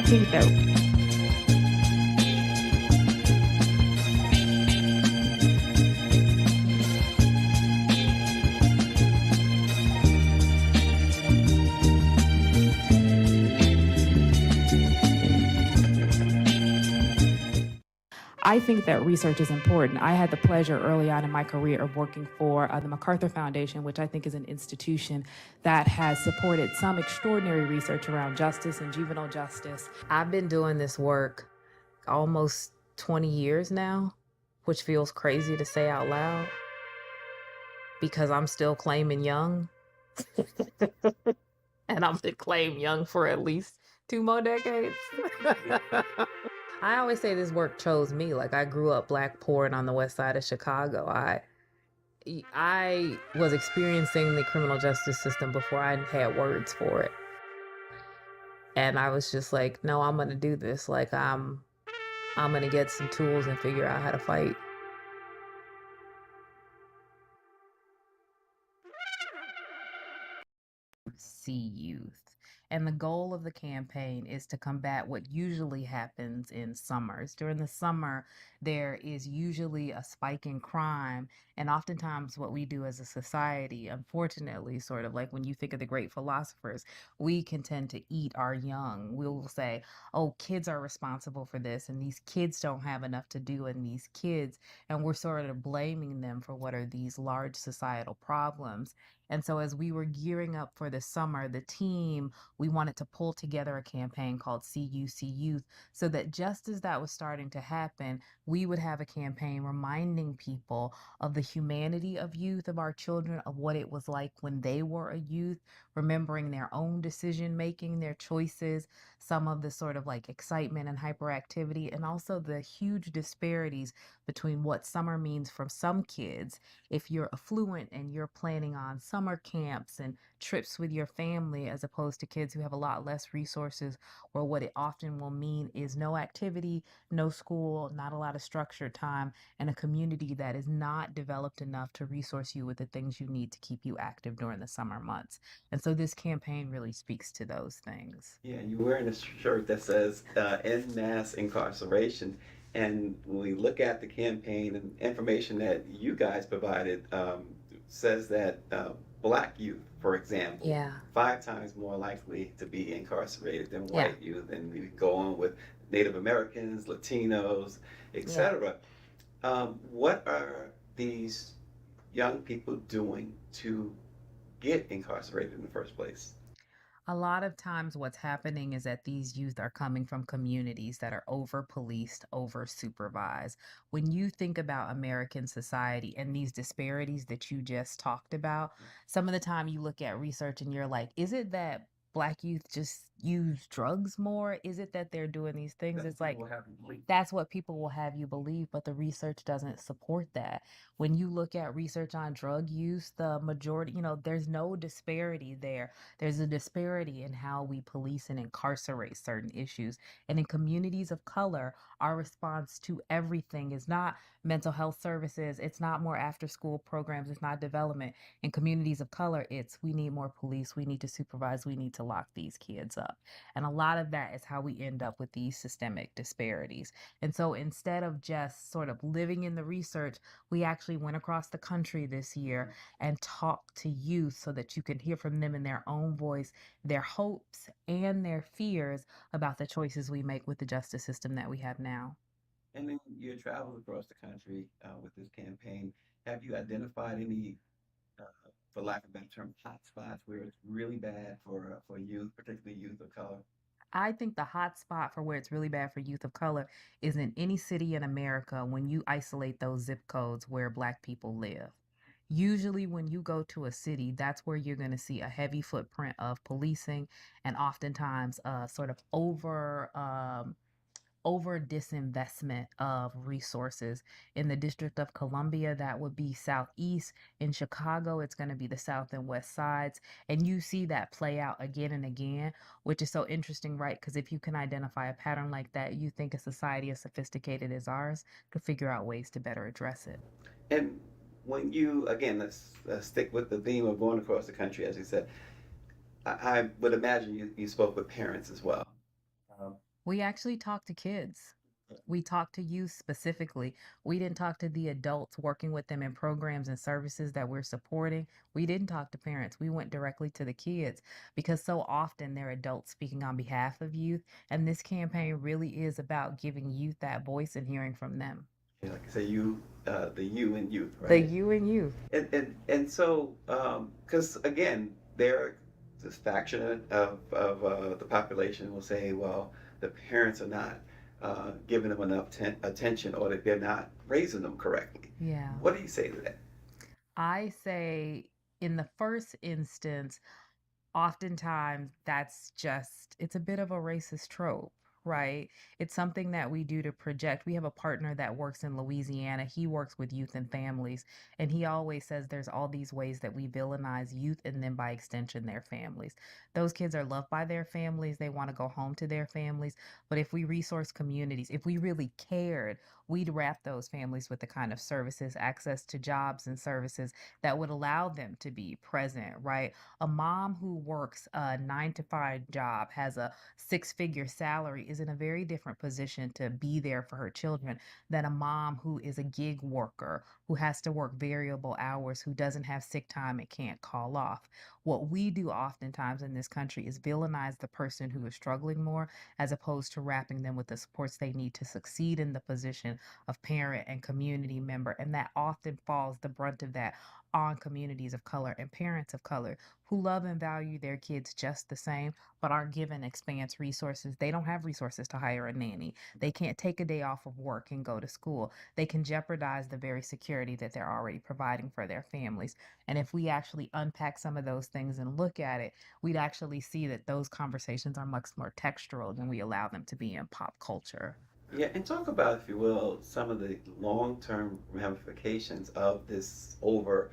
think that I think that research is important. I had the pleasure early on in my career of working for the MacArthur Foundation, which I think is an institution that has supported some extraordinary research around justice and juvenile justice. I've been doing this work almost 20 years now, which feels crazy to say out loud because I'm still claiming young. And I'm to claim young for at least 2 more decades. I always say this work chose me. Like, I grew up Black, poor, and on the west side of Chicago. I was experiencing the criminal justice system before I had words for it. And I was just like, no, I'm gonna do this. Like, I'm gonna get some tools and figure out how to fight. See youth. And the goal of the campaign is to combat what usually happens in summers. During the summer, there is usually a spike in crime. And oftentimes, what we do as a society, unfortunately, sort of like when you think of the great philosophers, we can tend to eat our young. We'll say, oh, kids are responsible for this, and these kids don't have enough to do, and these kids, and we're sort of blaming them for what are these large societal problems. And so, as we were gearing up for the summer, the team, we wanted to pull together a campaign called CUC Youth so that just as that was starting to happen, we would have a campaign reminding people of the humanity of youth, of our children, of what it was like when they were a youth, remembering their own decision making, their choices, some of the sort of like excitement and hyperactivity, and also the huge disparities between what summer means for some kids if you're affluent and you're planning on summer camps and trips with your family, as opposed to kids who have a lot less resources, or what it often will mean is no activity, no school, not a lot of structured time, and a community that is not developed enough to resource you with the things you need to keep you active during the summer months. And so this campaign really speaks to those things. Yeah, you're wearing a shirt that says "End Mass Incarceration," and when we look at the campaign and information that you guys provided, says that Black youth, for example, Yeah. 5 times more likely to be incarcerated than Yeah. white youth, and we go on with Native Americans, Latinos, Yeah. etc. What are these young people doing to get incarcerated in the first place? A lot of times, what's happening is that these youth are coming from communities that are over policed, over supervised. When you think about American society and these disparities that you just talked about, some of the time you look at research and you're like, is it that Black youth just use drugs more? Is it that they're doing these things? That's It's what people like, will have you believe. that's what people will have you believe, but the research doesn't support that. When you look at research on drug use, the majority, there's no disparity there. There's a disparity in how we police and incarcerate certain issues. And in communities of color, our response to everything is not mental health services, it's not more after school programs, it's not development. In communities of color, it's we need more police, we need to supervise, we need to lock these kids up. And a lot of that is how we end up with these systemic disparities. And so instead of just sort of living in the research, we actually went across the country this year and talked to youth so that you can hear from them in their own voice, their hopes and their fears about the choices we make with the justice system that we have now. And then you traveled across the country with this campaign. Have you identified any, uh, for lack of a better term, hot spots where it's really bad for youth, particularly youth of color? I think the hot spot for where it's really bad for youth of color is in any city in America when you isolate those zip codes where Black people live. Usually, when you go to a city, that's where you're going to see a heavy footprint of policing and oftentimes sort of over disinvestment of resources. In the District of Columbia, that would be southeast. In Chicago, it's going to be the south and west sides. And you see that play out again and again, which is so interesting, right? Because if you can identify a pattern like that, you think a society as sophisticated as ours could figure out ways to better address it. And when you, again, let's stick with the theme of going across the country, as you said, I would imagine you spoke with parents as well. We actually talk to kids. We talk to youth specifically. We didn't talk to the adults working with them in programs and services that we're supporting. We didn't talk to parents. We went directly to the kids because so often they're adults speaking on behalf of youth. And this campaign really is about giving youth that voice and hearing from them. Yeah, like I say, you, the you in youth, The right? you and youth. And so, because again, there, this faction of the population will say, well, the parents are not giving them enough attention, or that they're not raising them correctly. Yeah. What do you say to that? I say in the first instance, oftentimes that's just it's a bit of a racist trope, right? It's something that we do to project. We have a partner that works in Louisiana. He works with youth and families, and he always says there's all these ways that we villainize youth and then by extension their families. Those kids are loved by their families. They want to go home to their families. But if we resource communities, if we really cared, we'd wrap those families with the kind of services, access to jobs and services that would allow them to be present, right? A mom who works a 9 to 5 job, has a six-figure salary, is in a very different position to be there for her children than a mom who is a gig worker, who has to work variable hours, who doesn't have sick time and can't call off. What we do oftentimes in this country is villainize the person who is struggling more as opposed to wrapping them with the supports they need to succeed in the position of parent and community member. And that often falls the brunt of that on communities of color and parents of color who love and value their kids just the same, but aren't given expanse resources. They don't have resources to hire a nanny. They can't take a day off of work and go to school. They can jeopardize the very security that they're already providing for their families. And if we actually unpack some of those things and look at it, we'd actually see that those conversations are much more textural than we allow them to be in pop culture. Yeah, and talk about, if you will, some of the long-term ramifications of this over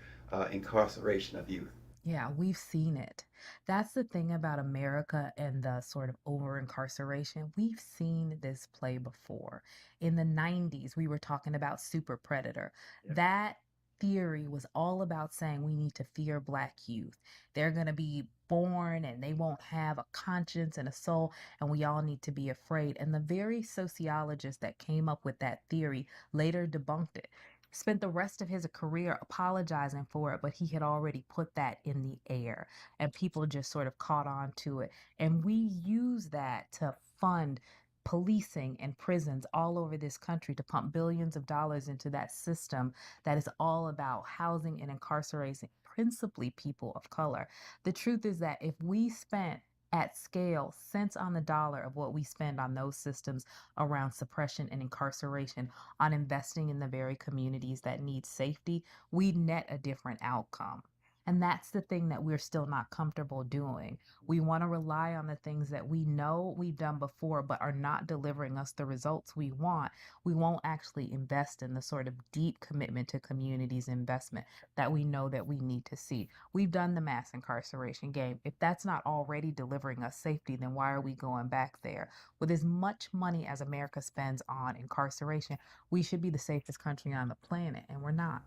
incarceration of youth. Yeah, we've seen it. That's the thing about America and the sort of over incarceration. We've seen this play before. In the 90s, we were talking about super predator. Yeah. That theory was all about saying we need to fear Black youth. They're going to be born and they won't have a conscience and a soul, and we all need to be afraid. And the very sociologist that came up with that theory later debunked it, spent the rest of his career apologizing for it, but he had already put that in the air and people just sort of caught on to it. And we use that to fund policing and prisons all over this country to pump billions of dollars into that system that is all about housing and incarcerating principally people of color. The truth is that if we spent at scale cents on the dollar of what we spend on those systems around suppression and incarceration, on investing in the very communities that need safety, we net a different outcome. And that's the thing that we're still not comfortable doing. We want to rely on the things that we know we've done before, but are not delivering us the results we want. We won't actually invest in the sort of deep commitment to communities investment that we know that we need to see. We've done the mass incarceration game. If that's not already delivering us safety, then why are we going back there? With as much money as America spends on incarceration, we should be the safest country on the planet, and we're not.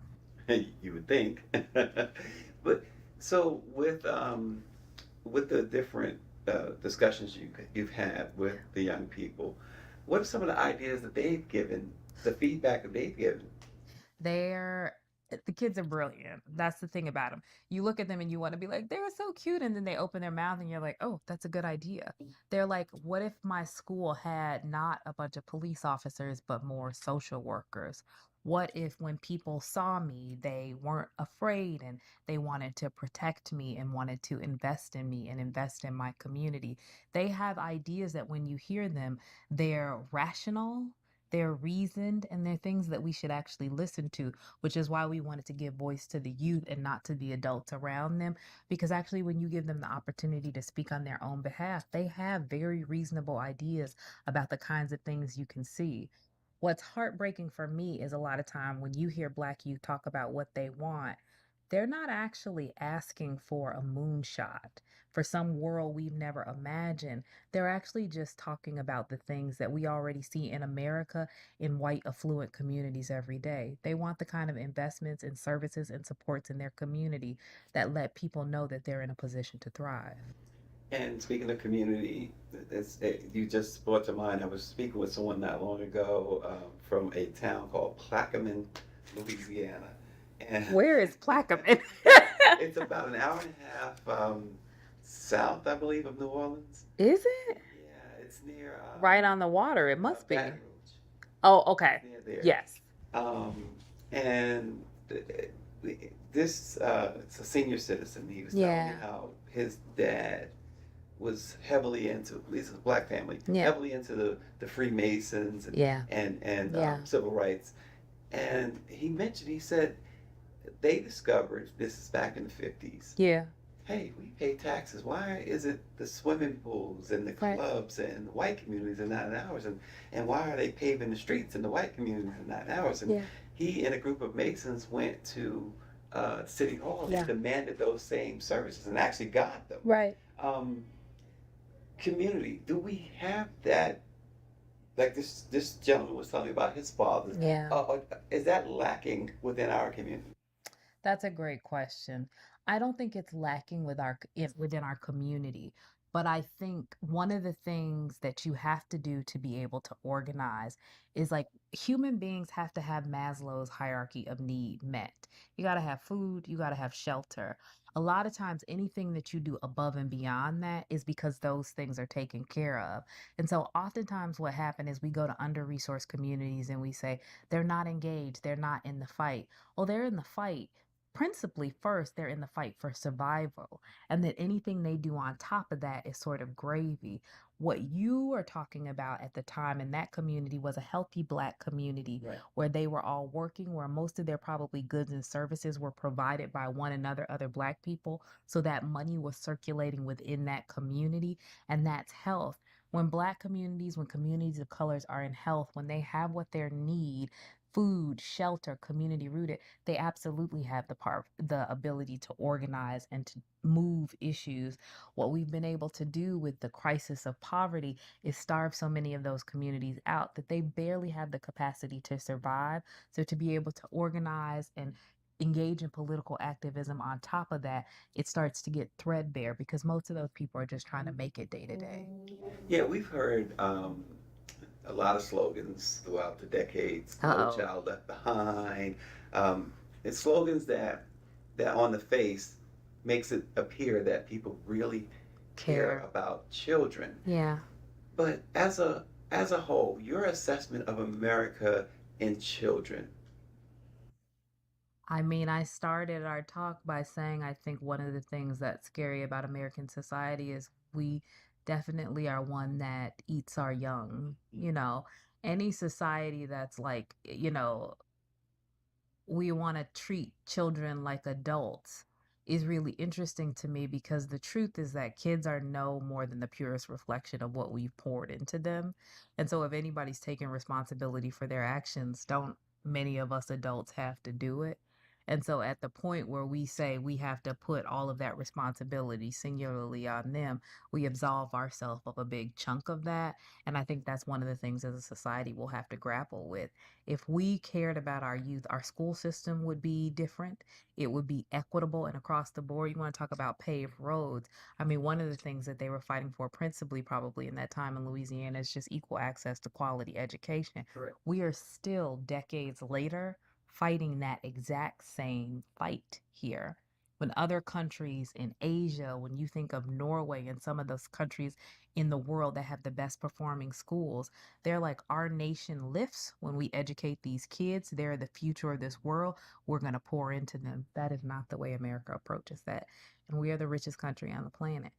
You would think. But so with the different discussions you've had with the young people, what are some of the ideas that they've given, the feedback that they've given? They're the kids are brilliant. That's the thing about them. You look at them and you want to be like, they're so cute. And then they open their mouth and you're like, oh, that's a good idea. They're like, what if my school had not a bunch of police officers, but more social workers? What if when people saw me, they weren't afraid and they wanted to protect me and wanted to invest in me and invest in my community? They have ideas that when you hear them, they're rational, they're reasoned, and they're things that we should actually listen to, which is why we wanted to give voice to the youth and not to the adults around them. Because actually, when you give them the opportunity to speak on their own behalf, they have very reasonable ideas about the kinds of things you can see. What's heartbreaking for me is a lot of time when you hear Black youth talk about what they want, they're not actually asking for a moonshot, for some world we've never imagined. They're actually just talking about the things that we already see in America in white affluent communities every day. They want the kind of investments and services and supports in their community that let people know that they're in a position to thrive. And speaking of community, you just brought to mind. I was speaking with someone not long ago from a town called Plaquemine, Louisiana, and Where is Plaquemine? it's about an hour and a half south, I believe, of New Orleans. Is it? Yeah, it's near Right on the water. It must Baton be. Rouge. Oh, It's okay. near there. Yes. Um, and this, it's a senior citizen. He was telling me Yeah. how his dad was heavily into, at least it's a black family, Yeah. heavily into the Freemasons and Yeah. and Yeah. civil rights. And he mentioned, he said they discovered, this is back in the 50s, Yeah. hey, we pay taxes. Why is it the swimming pools and the Right. clubs and the white communities are not ours? And why are they paving the streets in the white communities and not ours? And Yeah. he and a group of Masons went to City Hall and Yeah. demanded those same services and actually got them. Right. Um, Community, do we have that? Like this gentleman was telling me about his father. Yeah. Is that lacking within our community? That's a great question. I don't think it's lacking within our community, but I think one of the things that you have to do to be able to organize is like human beings have to have Maslow's hierarchy of need met. You got to have food, you got to have shelter. A lot of times, anything that you do above and beyond that is because those things are taken care of. And so, oftentimes, what happens is we go to under resourced communities and we say, they're not engaged, they're not in the fight. Well, they're in the fight principally first they're in the fight for survival, and that anything they do on top of that is sort of gravy. What you are talking about at the time in that community was a healthy black community Right. where they were all working, where most of their probably goods and services were provided by one another, other black people, so that money was circulating within that community, and that's health. When communities of colors are in health, when they have what they need, food, shelter, community rooted, they absolutely have the ability to organize and to move issues. What we've been able to do with the crisis of poverty is starve so many of those communities out that they barely have the capacity to survive. So to be able to organize and engage in political activism on top of that, it starts to get threadbare because most of those people are just trying to make it day to day. Yeah, we've heard a lot of slogans throughout the decades. No Uh-oh. child left behind. Um, it's slogans that on the face makes it appear that people really care Care. about children. Yeah. But as a whole, your assessment of America and children. I mean, I started our talk by saying I think one of the things that's scary about American society is we definitely are one that eats our young. Any society that's like, we want to treat children like adults is really interesting to me because the truth is that kids are no more than the purest reflection of what we've poured into them. And so if anybody's taking responsibility for their actions, don't many of us adults have to do it? And so at the point where we say we have to put all of that responsibility singularly on them, we absolve ourselves of a big chunk of that. And I think that's one of the things as a society we'll have to grapple with. If we cared about our youth, our school system would be different. It would be equitable and across the board. You want to talk about paved roads. I mean, one of the things that they were fighting for, principally probably in that time in Louisiana, is just equal access to quality education. Correct. We are still decades later fighting that exact same fight here. When other countries in Asia, when you think of Norway and some of those countries in the world that have the best performing schools, they're like, our nation lifts when we educate these kids. They're the future of this world. We're going to pour into them. That is not the way America approaches that. And we are the richest country on the planet.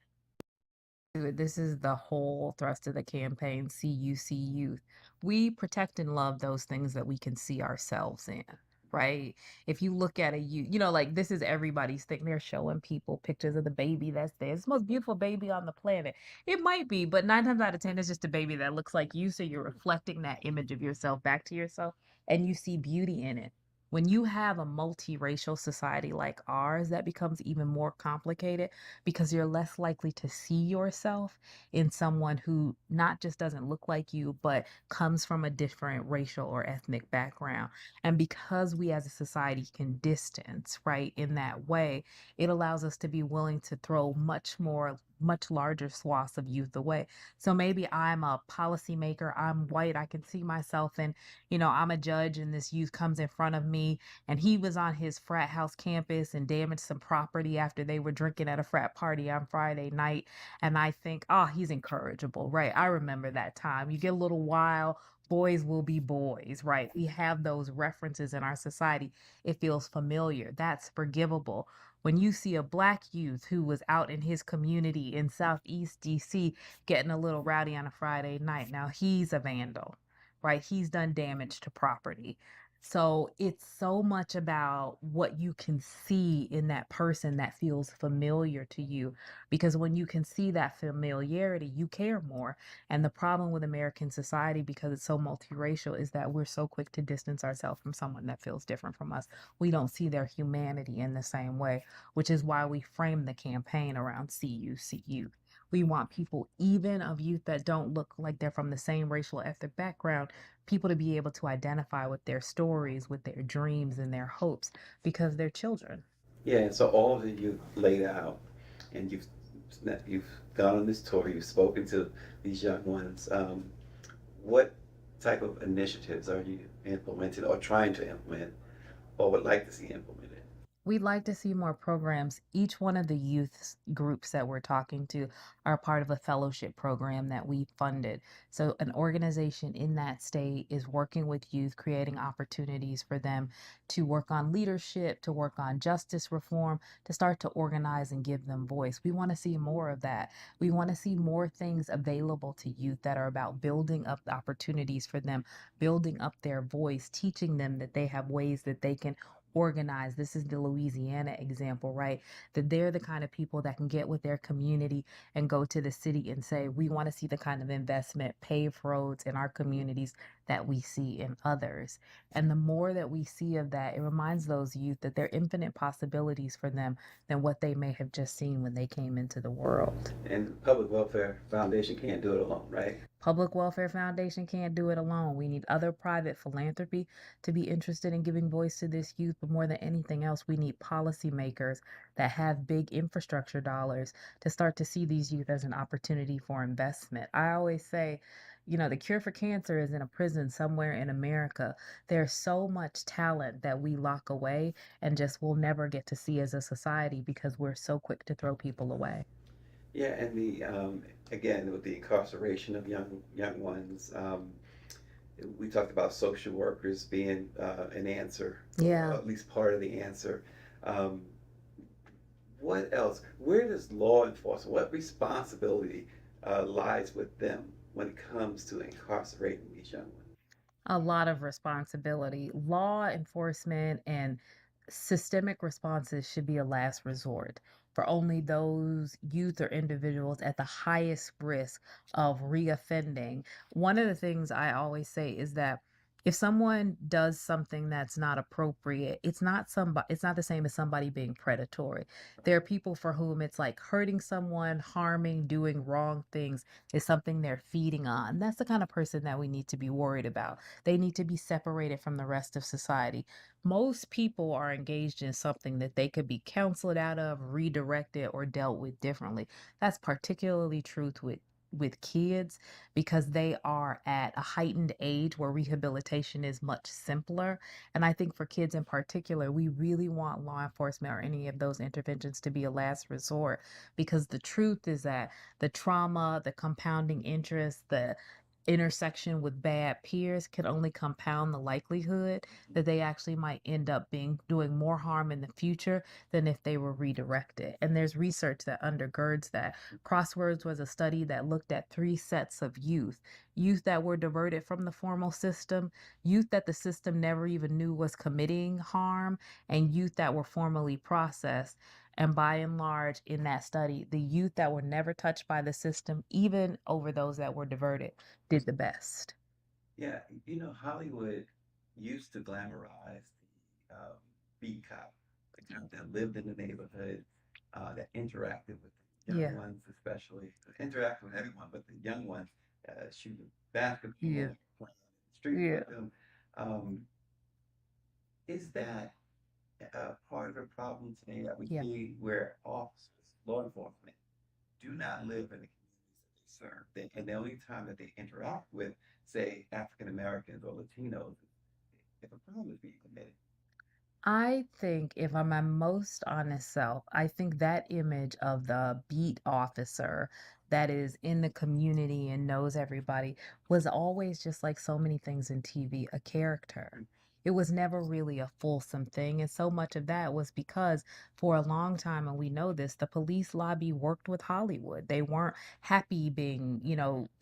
This is the whole thrust of the campaign, See You, See Youth. We protect and love those things that we can see ourselves in, right? If you look at a youth, like this is everybody's thing. They're showing people pictures of the baby that's there. It's the most beautiful baby on the planet. It might be, but 9 times out of 10, it's just a baby that looks like you. So you're reflecting that image of yourself back to yourself and you see beauty in it. When you have a multiracial society like ours, that becomes even more complicated because you're less likely to see yourself in someone who not just doesn't look like you, but comes from a different racial or ethnic background. And because we as a society can distance, right, in that way, it allows us to be willing to throw much more much larger swaths of youth away. So maybe I'm a policymaker, I'm white, I can see myself in, I'm a judge and this youth comes in front of me and he was on his frat house campus and damaged some property after they were drinking at a frat party on Friday night. And I think, oh, he's incorrigible, right? I remember that time. You get a little wild, boys will be boys, right? We have those references in our society. It feels familiar. That's forgivable. When you see a black youth who was out in his community in Southeast DC getting a little rowdy on a Friday night, now he's a vandal, right? He's done damage to property. So it's so much about what you can see in that person that feels familiar to you. Because when you can see that familiarity, you care more. And the problem with American society, because it's so multiracial, is that we're so quick to distance ourselves from someone that feels different from us. We don't see their humanity in the same way, which is why we frame the campaign around see you, see you. We want people, even of youth that don't look like they're from the same racial ethnic background, people to be able to identify with their stories, with their dreams and their hopes because they're children. Yeah, and so all of it you've laid out, and you've gone on this tour. You've spoken to these young ones. What type of initiatives are you implementing or trying to implement, or would like to see implemented? We'd like to see more programs. Each one of the youth groups that we're talking to are part of a fellowship program that we funded. So, an organization in that state is working with youth, creating opportunities for them to work on leadership, to work on justice reform, to start to organize and give them voice. We want to see more of that. We want to see more things available to youth that are about building up the opportunities for them, building up their voice, teaching them that they have ways that they can organized. This is the Louisiana example, right? That they're the kind of people that can get with their community and go to the city and say, we want to see the kind of investment, paved roads in our communities that we see in others. And the more that we see of that, it reminds those youth that there are infinite possibilities for them than what they may have just seen when they came into the world. And Public Welfare Foundation can't do it alone, right? Public Welfare Foundation can't do it alone. We need other private philanthropy to be interested in giving voice to this youth. But more than anything else, we need policymakers that have big infrastructure dollars to start to see these youth as an opportunity for investment. I always say, the cure for cancer is in a prison somewhere in America. There's so much talent that we lock away and just will never get to see as a society because we're so quick to throw people away. Yeah, and the again with the incarceration of young ones, we talked about social workers being an answer, or Yeah. at least part of the answer. Um, what else? Where does law enforcement, what responsibility lies with them when it comes to incarcerating these young ones? A lot of responsibility. Law enforcement and systemic responses should be a last resort for only those youth or individuals at the highest risk of reoffending. One of the things I always say is that if someone does something that's not appropriate, it's not the same as somebody being predatory. There are people for whom it's like hurting someone, harming, doing wrong things is something they're feeding on. That's the kind of person that we need to be worried about. They need to be separated from the rest of society. Most people are engaged in something that they could be counseled out of, redirected, or dealt with differently. That's particularly true with kids because they are at a heightened age where rehabilitation is much simpler. And I think for kids in particular, we really want law enforcement or any of those interventions to be a last resort because the truth is that the trauma, the compounding interest, the intersection with bad peers can only compound the likelihood that they actually might end up being doing more harm in the future than if they were redirected. And there's research that undergirds that. Crosswords was a study that looked at three sets of youth that were diverted from the formal system, youth that the system never even knew was committing harm, and youth that were formally processed. And by and large, in that study, the youth that were never touched by the system, even over those that were diverted, did the best. Yeah, Hollywood used to glamorize the beat cop, the cop that lived in the neighborhood, that interacted with the young Yeah. ones, especially interacted with everyone, but the young ones shooting basketball, Yeah. playing in the street Yeah. with them. Um, is that part of the problem today that we Yeah. see where officers, law enforcement, do not live in the communities that they serve. And the only time that they interact with, say, African Americans or Latinos, if a crime is being committed. I think if I'm my most honest self, I think that image of the beat officer that is in the community and knows everybody was always just like so many things in TV, a character. It was never really a fulsome thing. And so much of that was because for a long time, and we know this, the police lobby worked with Hollywood. They weren't happy being,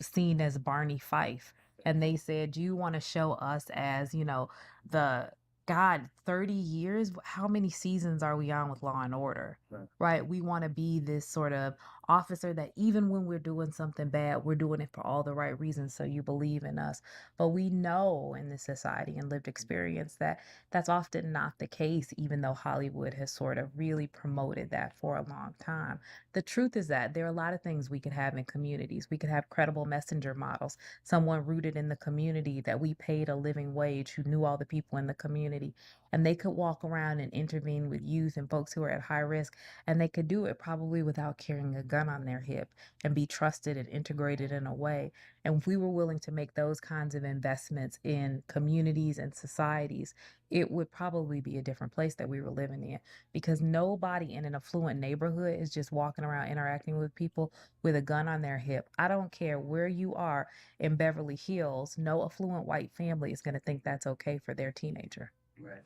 seen as Barney Fife. And they said, you want to show us as, the God, 30 years? How many seasons are we on with Law and Order? Right? We want to be this sort of officer that even when we're doing something bad, we're doing it for all the right reasons. So you believe in us. But we know in this society and lived experience that that's often not the case, even though Hollywood has sort of really promoted that for a long time. The truth is that there are a lot of things we could have in communities. We could have credible messenger models, someone rooted in the community that we paid a living wage who knew all the people in the community, and they could walk around and intervene with youth and folks who are at high risk, and they could do it probably without carrying a gun on their hip and be trusted and integrated in a way. And if we were willing to make those kinds of investments in communities and societies, it would probably be a different place that we were living in, because nobody in an affluent neighborhood is just walking around interacting with people with a gun on their hip. I don't care where you are in Beverly Hills, no affluent white family is going to think that's okay for their teenager. Right.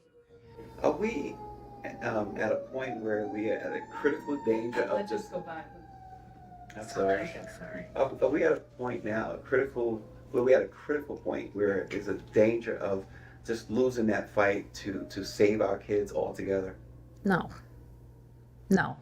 Are we at a point where we are at a critical danger of just? Go back. I'm sorry. Sorry. Are we at a point now, where we at a critical point where there's a danger of just losing that fight to save our kids altogether? No, no.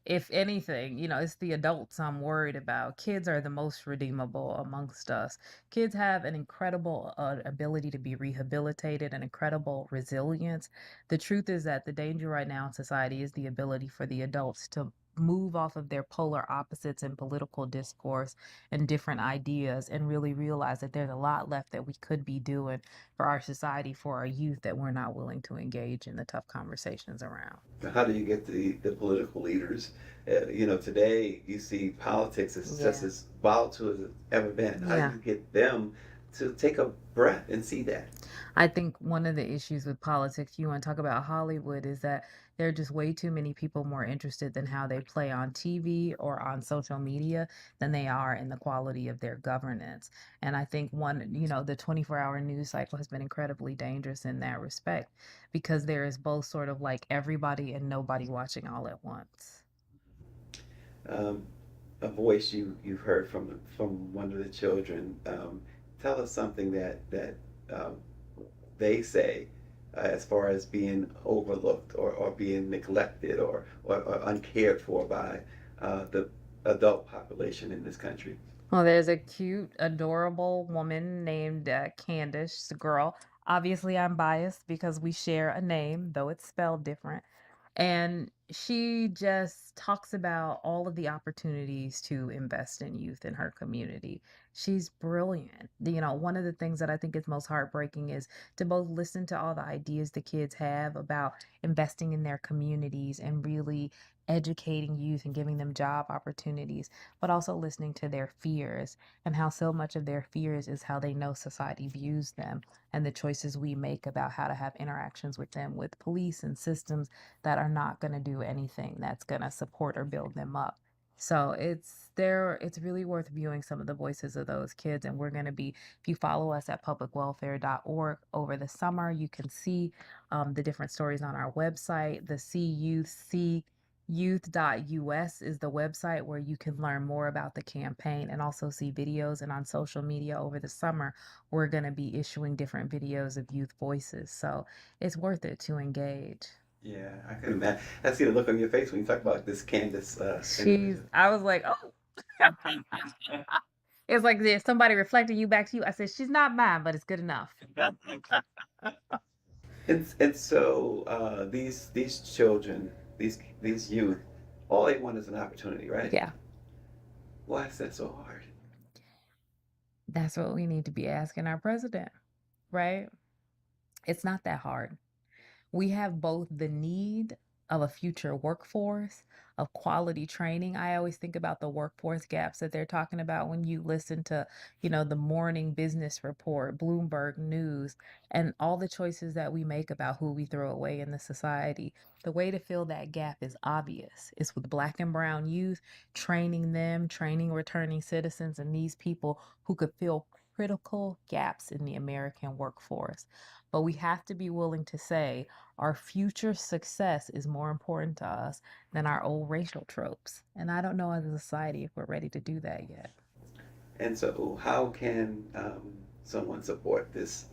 If anything, it's the adults I'm worried about. Kids are the most redeemable amongst us. Kids have an incredible ability to be rehabilitated, an incredible resilience. The truth is that the danger right now in society is the ability for the adults to move off of their polar opposites in political discourse and different ideas and really realize that there's a lot left that we could be doing for our society, for our youth, that we're not willing to engage in the tough conversations around. How do you get the political leaders? Today you see politics is just Yeah. as volatile as it's ever been. How do Yeah. you get them to take a breath and see that? I think one of the issues with politics, you want to talk about Hollywood, is that there are just way too many people more interested in how they play on TV or on social media than they are in the quality of their governance. And I think the 24-hour news cycle has been incredibly dangerous in that respect, because there is both sort of like everybody and nobody watching all at once. Um, a voice you've heard from one of the children. Tell us something that um, they say as far as being overlooked or being neglected or uncared for by the adult population in this country. Well, there's a cute, adorable woman named Candice, she's a girl. Obviously, I'm biased because we share a name, though it's spelled different. And she just talks about all of the opportunities to invest in youth in her community. She's brilliant. One of the things that I think is most heartbreaking is to both listen to all the ideas the kids have about investing in their communities and really educating youth and giving them job opportunities, but also listening to their fears and how so much of their fears is how they know society views them and the choices we make about how to have interactions with them, with police and systems that are not going to do anything that's going to support or build them up. So it's really worth viewing some of the voices of those kids. And we're going to be, if you follow us at publicwelfare.org over the summer, you can see the different stories on our website. The See Youth, See youth.us is the website where you can learn more about the campaign and also see videos. And on social media over the summer, we're going to be issuing different videos of youth voices. So it's worth it to engage. Yeah, I can imagine. I see the look on your face when you talk about this Candace individual. I was like, oh, it's like there's somebody reflecting you back to you. I said, she's not mine, but it's good enough. And so these children, these youth, all they want is an opportunity, right? Yeah, Why is that so hard? that's what we need to be asking our president, right? It's not that hard. We have both the need of a future workforce, of quality training. I always think about the workforce gaps that they're talking about when you listen to, the morning business report, Bloomberg News, and all the choices that we make about who we throw away in the society. The way to fill that gap is obvious. It's with Black and brown youth, training them, training returning citizens, and these people who could fill critical gaps in the American workforce. But we have to be willing to say our future success is more important to us than our old racial tropes. And I don't know as a society if we're ready to do that yet. And so, how can someone support this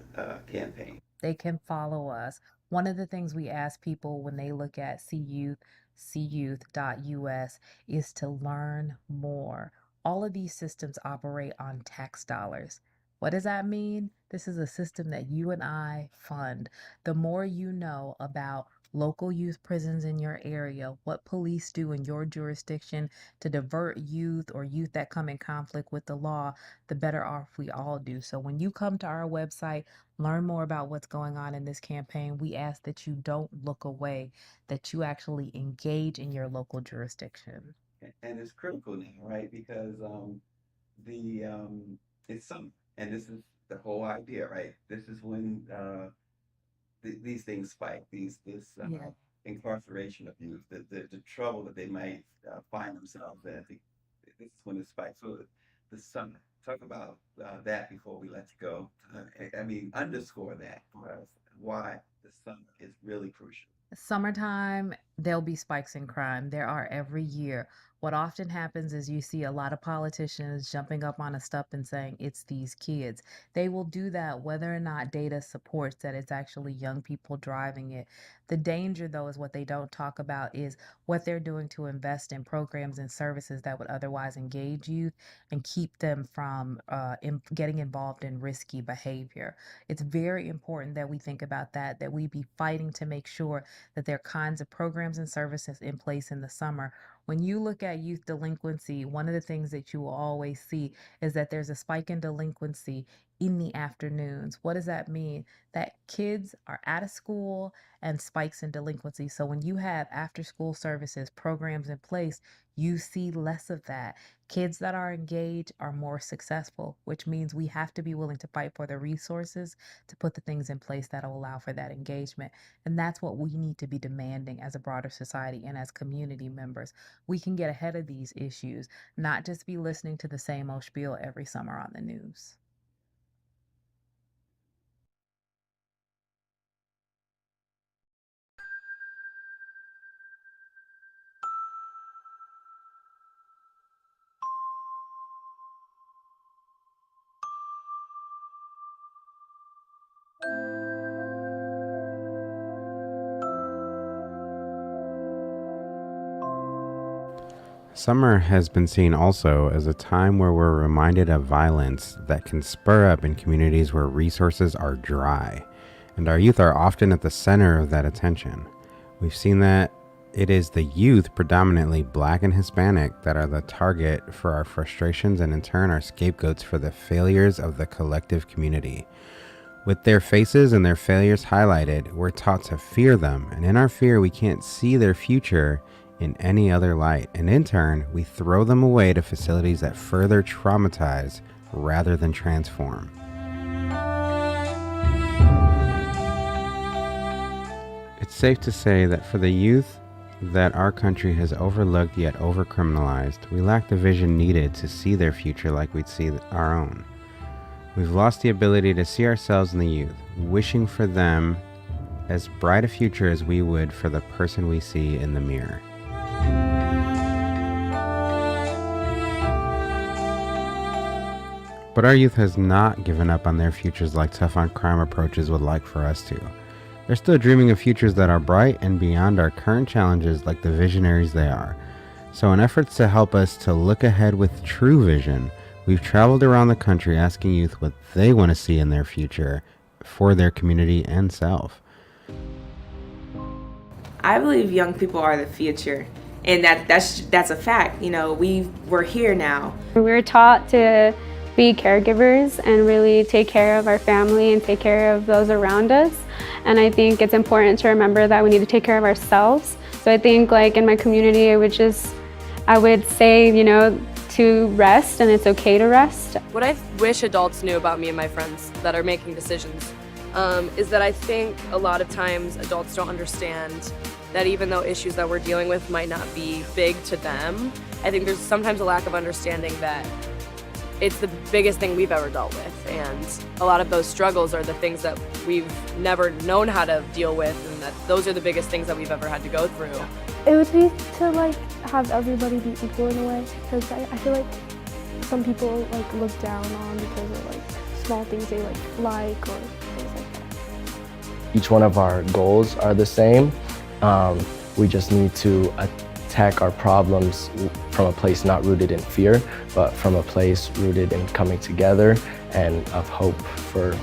campaign? They can follow us. One of the things we ask people when they look at cuyouth.us is to learn more. All of these systems operate on tax dollars. What does that mean? This is a system that you and I fund. The more you know about local youth prisons in your area, what police do in your jurisdiction to divert youth or youth that come in conflict with the law, the better off we all do. So when you come to our website, learn more about what's going on in this campaign, we ask that you don't look away, that you actually engage in your local jurisdiction. And it's critical now, right? Because the it's some, and this is the whole idea, right? This is when these things spike, this Yeah. incarceration of youth, the trouble that they might find themselves in. This is when it spikes. So the summer, talk about that before we let you go. I mean, underscore that for us, why the summer is really crucial. Summertime, there'll be spikes in crime. There are every year. What often happens is you see a lot of politicians jumping up on a stuff and saying it's these kids. They will do that whether or not data supports that it's actually young people driving it. The danger, though, is what they don't talk about is what they're doing to invest in programs and services that would otherwise engage youth and keep them from getting involved in risky behavior. It's very important that we think about that we be fighting to make sure that there are kinds of programs and services in place in the summer. When you look at youth delinquency, one of the things that you will always see is that there's a spike in delinquency in the afternoons. What does that mean? That kids are out of school and spikes in delinquency. So when you have after school services, programs in place, you see less of that. Kids that are engaged are more successful, which means we have to be willing to fight for the resources to put the things in place that will allow for that engagement. And that's what we need to be demanding as a broader society and as community members. We can get ahead of these issues, not just be listening to the same old spiel every summer on the news. Summer has been seen also as a time where we're reminded of violence that can spur up in communities where resources are dry, and our youth are often at the center of that attention. We've seen that it is the youth, predominantly Black and Hispanic, that are the target for our frustrations and in turn are scapegoats for the failures of the collective community. With their faces and their failures highlighted, we're taught to fear them, and in our fear, we can't see their future in any other light, and in turn, we throw them away to facilities that further traumatize rather than transform. It's safe to say that for the youth that our country has overlooked yet over-criminalized, we lack the vision needed to see their future like we'd see our own. We've lost the ability to see ourselves in the youth, wishing for them as bright a future as we would for the person we see in the mirror. But our youth has not given up on their futures like tough on crime approaches would like for us to. They're still dreaming of futures that are bright and beyond our current challenges like the visionaries they are. So in efforts to help us to look ahead with true vision, we've traveled around the country asking youth what they want to see in their future for their community and self. I believe young people are the future, and that's a fact. You know, we're here now. We're taught to be caregivers and really take care of our family and take care of those around us. And I think it's important to remember that we need to take care of ourselves. So I think like in my community, I would say, you know, to rest, and it's okay to rest. What I wish adults knew about me and my friends that are making decisions is that I think a lot of times adults don't understand that even though issues that we're dealing with might not be big to them, I think there's sometimes a lack of understanding that it's the biggest thing we've ever dealt with, and a lot of those struggles are the things that we've never known how to deal with, and that those are the biggest things that we've ever had to go through. It would be to like have everybody be equal in a way, because I feel like some people like look down on because of like small things they like or things like that. Each one of our goals are the same. We just need to attack our problems from a place not rooted in fear, but from a place rooted in coming together and of hope for a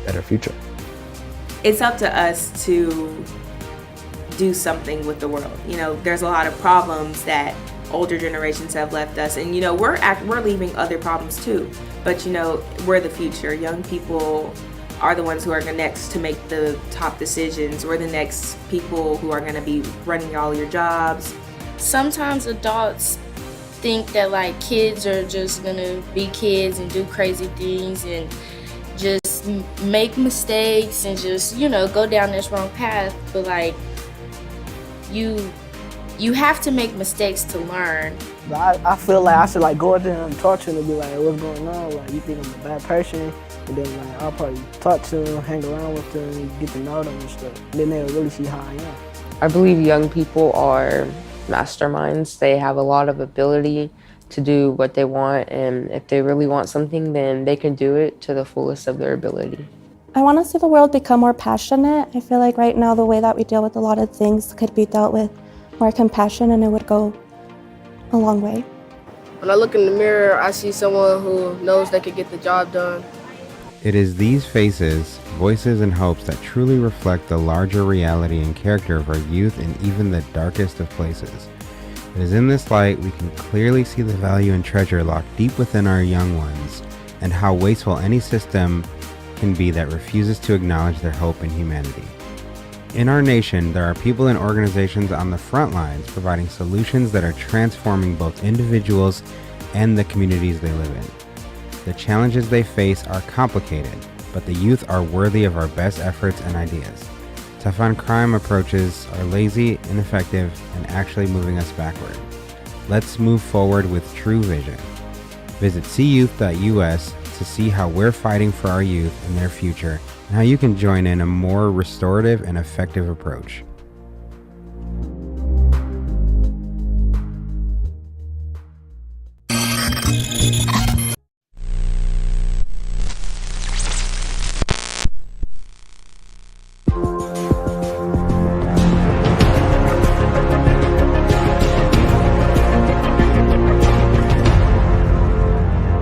better future. It's up to us to do something with the world. You know, there's a lot of problems that older generations have left us, and you know, we're leaving other problems too. But you know, we're the future. Young people are the ones who are next to make the top decisions. We're the next people who are going to be running all your jobs. Sometimes adults think that like kids are just going to be kids and do crazy things and just make mistakes and just, you know, go down this wrong path. But like you have to make mistakes to learn. I feel like I should like go up there and talk to them and be like, what's going on? Like, you think I'm a bad person? And then like I'll probably talk to them, hang around with them, get to know them and stuff. And then they'll really see how I am. I believe young people are masterminds. They have a lot of ability to do what they want, and if they really want something, then they can do it to the fullest of their ability. I want to see the world become more passionate. I feel like right now the way that we deal with a lot of things could be dealt with more compassion, and it would go a long way. When I look in the mirror, I see someone who knows they could get the job done. It is these faces, voices, and hopes that truly reflect the larger reality and character of our youth in even the darkest of places. It is in this light we can clearly see the value and treasure locked deep within our young ones, and how wasteful any system can be that refuses to acknowledge their hope in humanity. In our nation, there are people and organizations on the front lines providing solutions that are transforming both individuals and the communities they live in. The challenges they face are complicated, but the youth are worthy of our best efforts and ideas. Tough on crime approaches are lazy, ineffective, and actually moving us backward. Let's move forward with true vision. Visit cuyouth.us to see how we're fighting for our youth and their future, and how you can join in a more restorative and effective approach.